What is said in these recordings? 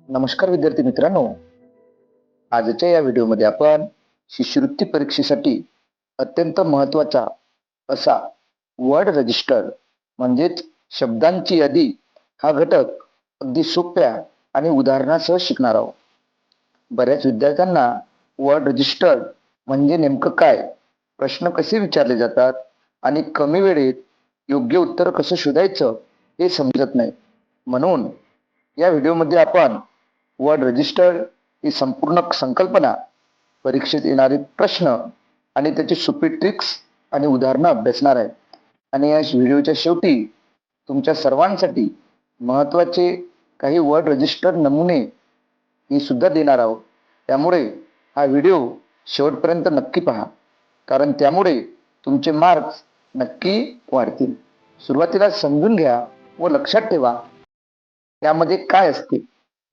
नमस्कार विद्यार्थी मित्रांनो, आजच्या या व्हिडिओमध्ये आपण शिष्यवृत्ती परीक्षेसाठी अत्यंत महत्त्वाचा असा वर्ड रजिस्टर म्हणजेच शब्दांची यादी हा घटक अगदी सोप्या आणि उदाहरणासह शिकणार आहोत. बऱ्याच विद्यार्थ्यांना वर्ड रजिस्टर म्हणजे नेमकं काय, प्रश्न कसे विचारले जातात आणि कमी वेळेत योग्य उत्तर कसं शोधायचं हे समजत नाही. म्हणून या व्हिडिओमध्ये आपण वर्ड रजिस्टर ही संपूर्ण संकल्पना, परीक्षेत येणारे प्रश्न आणि त्याची सोपी ट्रिक्स आणि उदाहरणं अभ्यासणार आहे. आणि या व्हिडिओच्या शेवटी तुमच्या सर्वांसाठी महत्त्वाचे काही वर्ड रजिस्टर नमुने ही सुद्धा देणार आहोत. त्यामुळे हा व्हिडिओ शेवटपर्यंत नक्की पहा, कारण त्यामुळे तुमचे मार्क्स नक्की वाढतील. सुरुवातीला समजून घ्या व लक्षात ठेवा त्यामध्ये काय असते.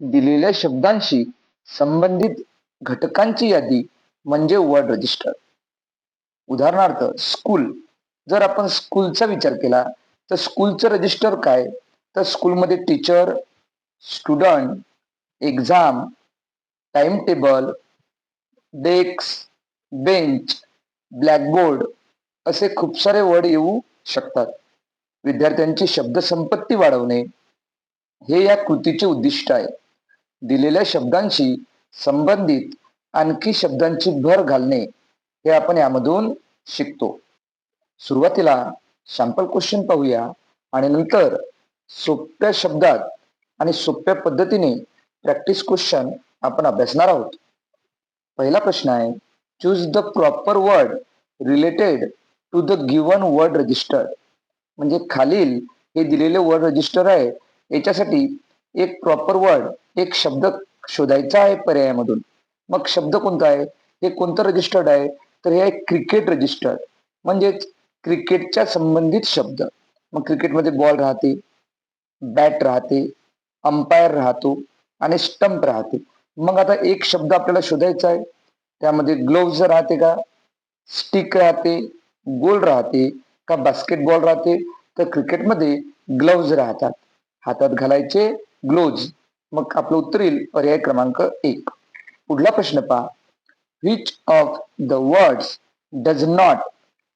दिलेल्या शब्दांशी संबंधित घटकांची यादी म्हणजे वर्ड रजिस्टर. उदाहरणार्थ स्कूल, जर आपण स्कूलचा विचार केला तर स्कूलचं रजिस्टर काय, तर स्कूलमध्ये teacher, student, exam, time table, desk, bench, blackboard असे खूप सारे वर्ड येऊ शकतात. विद्यार्थ्यांची शब्दसंपत्ती वाढवणे हे या कृतीचे उद्दिष्ट आहे. दिलेल्या शब्दांशी संबंधित आणखी शब्दांची भर घालणे हे आपण यामधून शिकतो. सुरुवातीला सॅम्पल क्वेश्चन पाहूया आणि नंतर सोप्या शब्दात आणि सोप्या पद्धतीने प्रॅक्टिस क्वेश्चन आपण अभ्यासणार आहोत. पहिला प्रश्न आहे, choose the proper word related to the given word register. म्हणजे खालील हे दिलेले वर्ड रजिस्टर आहे, याच्यासाठी एक प्रॉपर वर्ड, एक शब्द शोधायचा आहे पर्यायामधून. मग शब्द कोणता आहे, हे कोणतं रजिस्टर्ड आहे, तर हे आहे क्रिकेट रजिस्टर, म्हणजेच क्रिकेटच्या संबंधित शब्द. मग क्रिकेटमध्ये बॉल राहते, बॅट राहते, अंपायर राहतो आणि स्टंप राहते. मग आता एक शब्द आपल्याला शोधायचा आहे, त्यामध्ये ग्लोव्ज राहते का, स्टिक राहते, गोल राहते का बास्केटबॉल राहते, तर क्रिकेटमध्ये ग्लोव्ज राहतात, हातात घालायचे ग्लोव्ज. मग आपलं उत्तर येईल पर्याय क्रमांक 1. पुढला प्रश्न पहा, which of the words does not,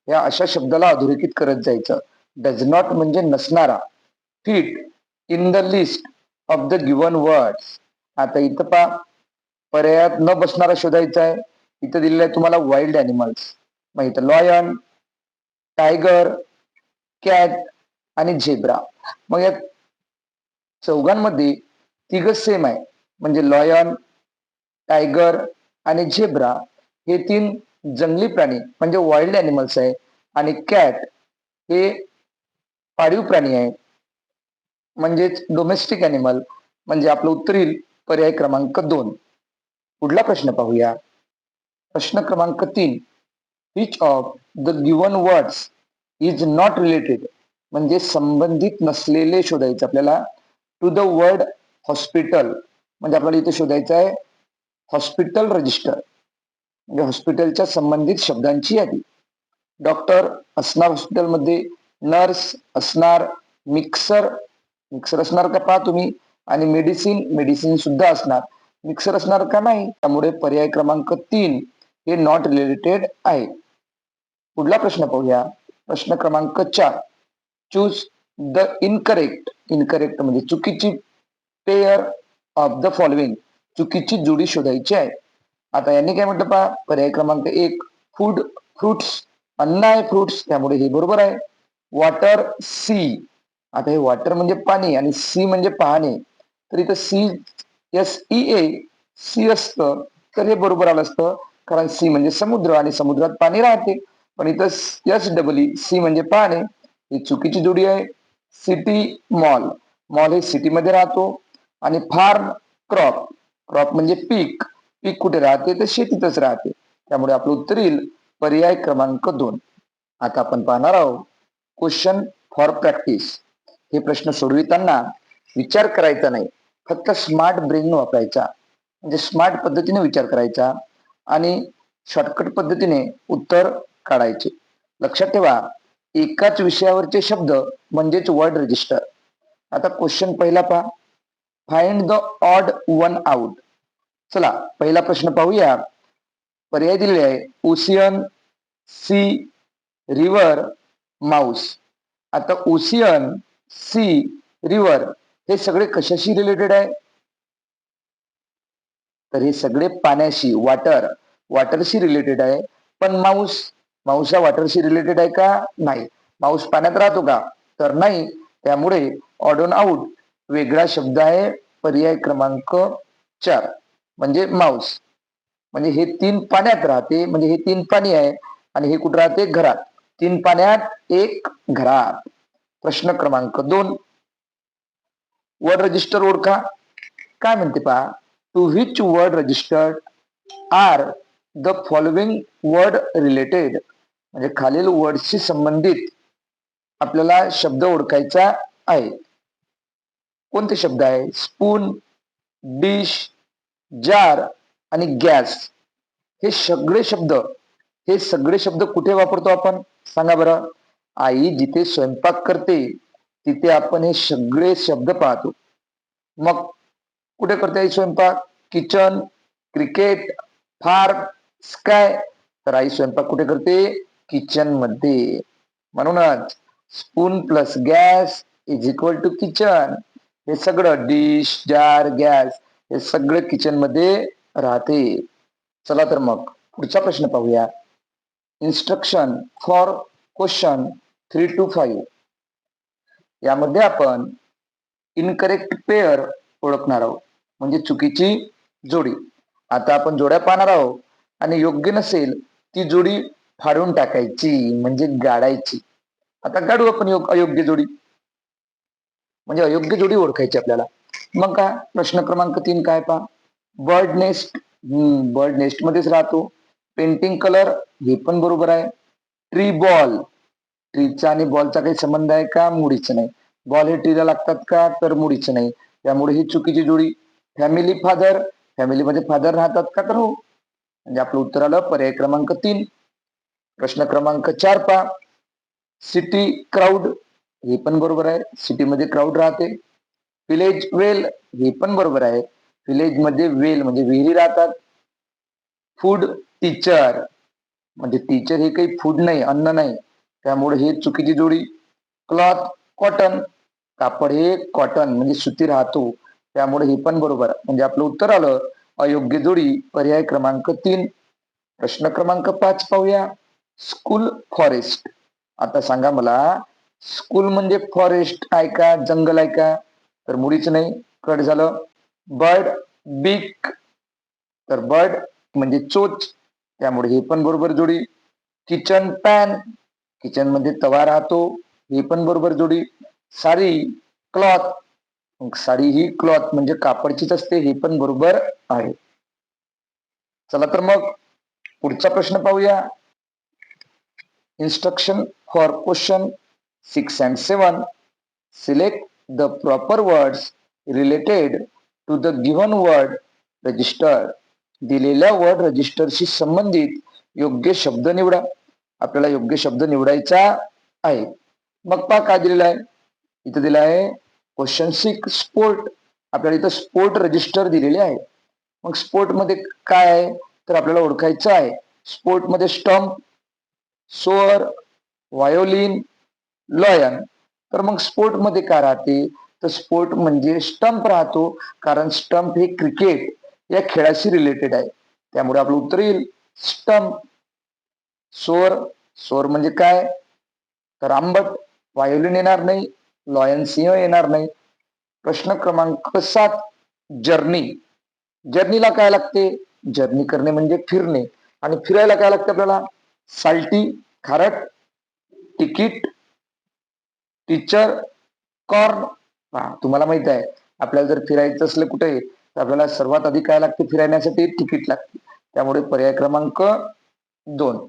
या अशा शब्दाला अधोरेखित करत जायचं. डज नॉट म्हणजे नसणारा, fit in the list of the given words. आता इथं पहा, पर्यायात न बसणारा शोधायचा आहे. इथं दिलेलं आहे तुम्हाला वाईल्ड ॲनिमल्स. मग इथं लॉयन, टायगर, कॅट आणि झेब्रा. मग या चौघांमध्ये तिघ सेम आहे, म्हणजे लॉयन, टायगर आणि झेब्रा हे 3 जंगली प्राणी म्हणजे वाईल्ड ॲनिमल्स आहे, आणि कॅट हे पाळीव प्राणी आहे, म्हणजेच डोमेस्टिक ॲनिमल. म्हणजे आपलं उत्तर येईल पर्याय क्रमांक 2. पुढला प्रश्न पाहूया. प्रश्न क्रमांक 3, which of the given words is not related, म्हणजे संबंधित नसलेले शोधायचे आपल्याला. टू द वर्ड हॉस्पिटल, म्हणजे आपल्याला इथे शोधायचं आहे हॉस्पिटल रजिस्टर, म्हणजे हॉस्पिटलच्या संबंधित शब्दांची यादी. डॉक्टर असणार हॉस्पिटलमध्ये, नर्स असणार, मिक्सर, मिक्सर असणार का पहा तुम्ही, आणि मेडिसिन, मेडिसिन सुद्धा असणार. मिक्सर असणार का नाही, त्यामुळे पर्याय क्रमांक 3 हे नॉट रिलेटेड आहे. पुढला प्रश्न पाहूया. प्रश्न क्रमांक 4, चूज द इनकरेक्ट, इनकरेक्ट म्हणजे चुकीची पेअर ऑफ द फॉलोइंग, चुकीची जोडी शोधायची आहे. आता यांनी काय म्हटलं पहा, पर्याय क्रमांक 1 फूड, फ्रुट्स, अन्न आहे फ्रुट्स, त्यामुळे हे बरोबर आहे. वॉटर, सी, आता हे वॉटर म्हणजे पाणी आणि सी म्हणजे पाहणे, तर इथं सी, SEA, सी असतं तर हे बरोबर आलं असतं, कारण सी म्हणजे समुद्र आणि समुद्रात पाणी राहते. पण इथं SEE, सी म्हणजे पाहणे, ही चुकीची जोडी आहे. सिटी, मॉल, मॉल हे सिटीमध्ये राहतो, आणि फार्म, क्रॉप, क्रॉप म्हणजे पीक, पीक कुठे राहते तर शेतीतच राहते, त्यामुळे आपलं उत्तर येईल पर्याय क्रमांक 2. आता आपण पाहणार आहोत क्वेश्चन फॉर प्रॅक्टिस. हे प्रश्न सोडविताना विचार करायचा नाही, फक्त स्मार्ट ब्रेन वापरायचा, म्हणजे स्मार्ट पद्धतीने विचार करायचा आणि शॉर्टकट पद्धतीने उत्तर काढायचे. लक्षात ठेवा, एकाच विषयावरचे शब्द म्हणजेच वर्ड रजिस्टर. आता क्वेश्चन पहिला पहा, find the odd one out. चला पहिला प्रश्न पाहूया. पर्याय दिलेले आहे ओशियन, सी, रिव्हर, माऊस. आता ओशियन, सी, रिव्हर हे सगळे कशाशी रिलेटेड आहे? तर हे सगळे पाण्याशी, वॉटरशी रिलेटेड आहे. पण माऊस हा वॉटरशी रिलेटेड आहे का? नाही. माऊस पाण्यात राहतो का? तर नाही. त्यामुळे ऑड वन आउट वेगळा शब्द आहे. पर्याय क्रमांक 4 म्हणजे माऊस. म्हणजे हे 3 पाण्यात राहते, म्हणजे हे 3 पाणी आहे आणि हे कुठं राहते? घरात. 3 पाण्यात 1 घरात. प्रश्न क्रमांक 2 वर्ड रजिस्टर ओळखा. काय म्हणते पहा, to which word registered are the following word related. म्हणजे खालील वर्डशी संबंधित आपल्याला शब्द ओळखायचा आहे. कोणते शब्द आहे? स्पून, डिश, जार आणि गॅस. हे सगळे शब्द कुठे वापरतो आपण? सांगा बरं. आई जिथे स्वयंपाक करते तिथे आपण हे सगळे शब्द पाहतो. मग कुठे करते आई स्वयंपाक? Kitchen, cricket, farm, sky. तर आई स्वयंपाक कुठे करते? किचन मध्ये. म्हणूनच spoon plus gas is equal to kitchen. हे सगळं डिश, जार, गॅस हे सगळं किचन मध्ये राहते. चला तर मग पुढचा प्रश्न पाहूया. Instruction for question 3 to 5. यामध्ये आपण इनकरेक्ट पेअर ओळखणार आहोत, म्हणजे चुकीची जोडी. आता आपण जोड्या पाहणार आहोत आणि योग्य नसेल ती जोडी फाडून टाकायची, म्हणजे गाडायची. आता गाडू आपण अयोग्य जोडी, म्हणजे अयोग्य जोडी ओळखायची आपल्याला. मग काय? प्रश्न क्रमांक 3 काय पहा. Bird nest. बर्ड नेस्ट मध्येच राहतो. पेंटिंग कलर हे पण बरोबर आहे. ट्री बॉल, ट्रीचा आणि बॉलचा काही संबंध आहे का? मुळीच नाही. बॉल हे ट्रीला लागतात का? तर मुळीच नाही. त्यामुळे ही चुकीची जोडी. फॅमिली फादर, फॅमिलीमध्ये फादर राहतात का? तर हो. म्हणजे आपलं उत्तर आलं पर्याय क्रमांक 3. प्रश्न क्रमांक 4 पहा. सिटी क्राऊड हे पण बरोबर आहे. सिटीमध्ये क्राऊड राहते. विलेज वेल हे पण बरोबर आहे. विलेज मध्ये वेल म्हणजे विहिरी राहतात. फूड टीचर, म्हणजे टीचर हे काही फूड नाही, अन्न नाही. त्यामुळे हे चुकीची जोडी. क्लॉथ कॉटन, कापड हे कॉटन म्हणजे सुती राहतो. त्यामुळे हे पण बरोबर. म्हणजे आपलं उत्तर आलं अयोग्य जोडी पर्याय क्रमांक 3. प्रश्न क्रमांक 5 पाहूया. School forest. आता सांगा मला, स्कूल म्हणजे फॉरेस्ट आहे का? जंगल आहे का? तर मुळीच नाही. कट झालं. बर्ड बीक, तर बर्ड म्हणजे चोच. त्यामुळे हे पण बरोबर जोडी. किचन पॅन, किचन मध्ये तवा राहतो. हे पण बरोबर जोडी. साडी क्लॉथ, साडी ही क्लॉथ म्हणजे कापडचीच असते. हे पण बरोबर आहे. चला तर मग पुढचा प्रश्न पाहूया. Instruction for question 6 and 7. Select the proper words related to the given word register. दिलेल्या वर्ड रजिस्टरशी संबंधित योग्य शब्द निवडा. आपल्याला योग्य शब्द निवडायचा आहे. मग पहा काय दिलेलं आहे. इथं दिलं आहे क्वेश्चन 6 स्पोर्ट. आपल्याला इथं स्पोर्ट रजिस्टर दिलेले आहे. मग स्पोर्ट मध्ये काय आहे तर आपल्याला ओळखायचं आहे. स्पोर्ट मध्ये स्टंप, सोअर, व्हायोलिन, लॉयन. तर मग स्पोर्ट मध्ये काय राहते तर स्पोर्ट म्हणजे स्टंप राहतो. कारण स्टंप हे क्रिकेट या खेळाशी रिलेटेड आहे. त्यामुळे आपलं उत्तर येईल स्टंप. सोअर, सोअर म्हणजे काय तर आंबट. व्हायोलिन येणार नाही. लॉयन सिंह येणार नाही. प्रश्न क्रमांक 7 जर्नी. जर्नीला काय लागते? जर्नी करणे म्हणजे फिरणे. आणि फिरायला काय लागते आपल्याला? साल्टी खारट, तिकीट, टीचर, कॉर्न. तुम्हाला माहित आहे आपल्याला जर फिरायचं असलं कुठे तर आपल्याला सर्वात आधी काय लागते? फिरण्यासाठी तिकीट लागते. त्यामुळे पर्याय क्रमांक 2.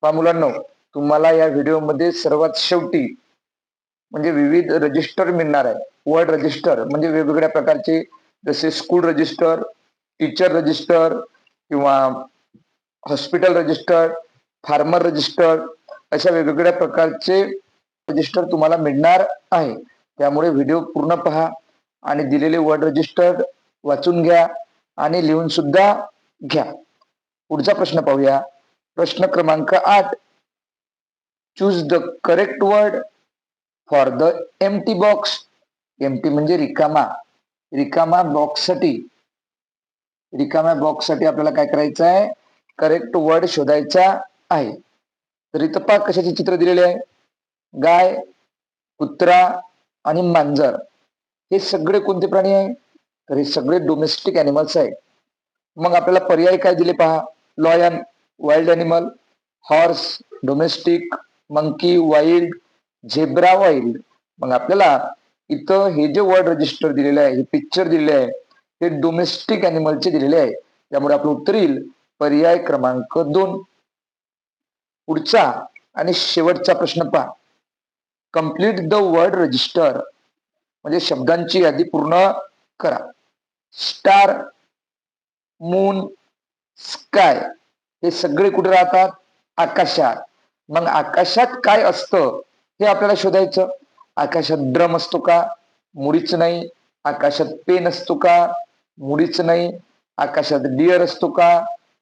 पहा मुलांनो, तुम्हाला या व्हिडिओमध्ये सर्वात शेवटी म्हणजे विविध रजिस्टर मिळणार आहे. वर्ड रजिस्टर म्हणजे वेगवेगळ्या प्रकारचे, जसे स्कूल रजिस्टर, टीचर रजिस्टर किंवा हॉस्पिटल रजिस्टर, फार्मर रजिस्टर, अशा वेगवेगळ्या प्रकारचे रजिस्टर तुम्हाला मिळणार आहे. त्यामुळे व्हिडिओ पूर्ण पहा आणि दिलेले वर्ड रजिस्टर वाचून घ्या आणि लिहून सुद्धा घ्या. पुढचा प्रश्न पाहूया. प्रश्न क्रमांक 8. Choose the correct word for the empty box. Empty म्हणजे रिकामा. रिकाम्या बॉक्ससाठी आपल्याला काय करायचं आहे? करेक्ट वर्ड शोधायचा आहे. तर इथं पहा कशाचे चित्र दिलेले आहे. गाय, कुत्रा आणि मांजर हे सगळे कोणते प्राणी आहे? तर हे सगळे डोमेस्टिक ॲनिमल्स आहे. मग आपल्याला पर्याय काय दिले पहा. Lion wild animal, horse domestic, monkey wild, zebra wild. मग आपल्याला इथं हे जे वर्ड रजिस्टर दिलेले आहे, हे पिक्चर दिलेले आहे, हे डोमेस्टिक ॲनिमलचे दिलेले आहे. त्यामुळे आपलं उत्तर येईल पर्याय क्रमांक 2. पुढचा आणि शेवटचा प्रश्न पहा. कंप्लीट द वर्ड रजिस्टर म्हणजे शब्दांची यादी पूर्ण करा. स्टार, मून, स्काय हे सगळे कुठे राहतात? आकाशात. मग आकाशात काय असतं हे आपल्याला शोधायचं. आकाशात ड्रम असतो का? मुळीच नाही. आकाशात पेन असतो का? मुळीच नाही. आकाशात डिअर असतो का?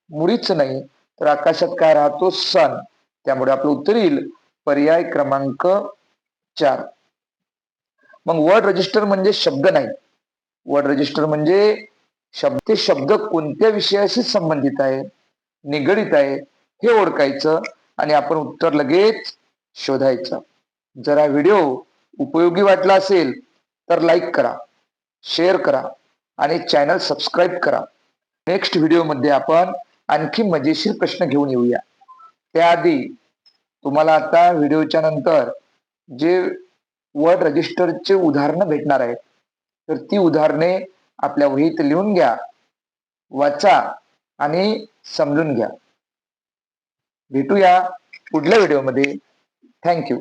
मुळीच नाही. तर आकाशात काय राहतो? सन. त्यामुळे आपलं उत्तर येईल पर्याय क्रमांक 4. मग वर्ड रजिस्टर म्हणजे शब्द नाही. वर्ड रजिस्टर म्हणजे ते शब्द कोणत्या विषयाशी संबंधित आहे, निगडित आहे हे ओळखायचं आणि आपण उत्तर लगेच शोधायचं. जर हा व्हिडिओ उपयोगी वाटला असेल तर लाईक करा, शेअर करा आणि चॅनल सबस्क्राईब करा. नेक्स्ट व्हिडिओमध्ये आपण आणखी मजेशीर प्रश्न घेऊन येऊया. त्याआधी तुम्हाला आता व्हिडिओच्या नंतर जे वर्ड रजिस्टरचे उदाहरणं भेटणार आहेत, तर ती उदाहरणे आपल्या वहीत लिहून घ्या, वाचा आणि समजून घ्या. भेटूया पुढल्या व्हिडिओमध्ये. थँक्यू.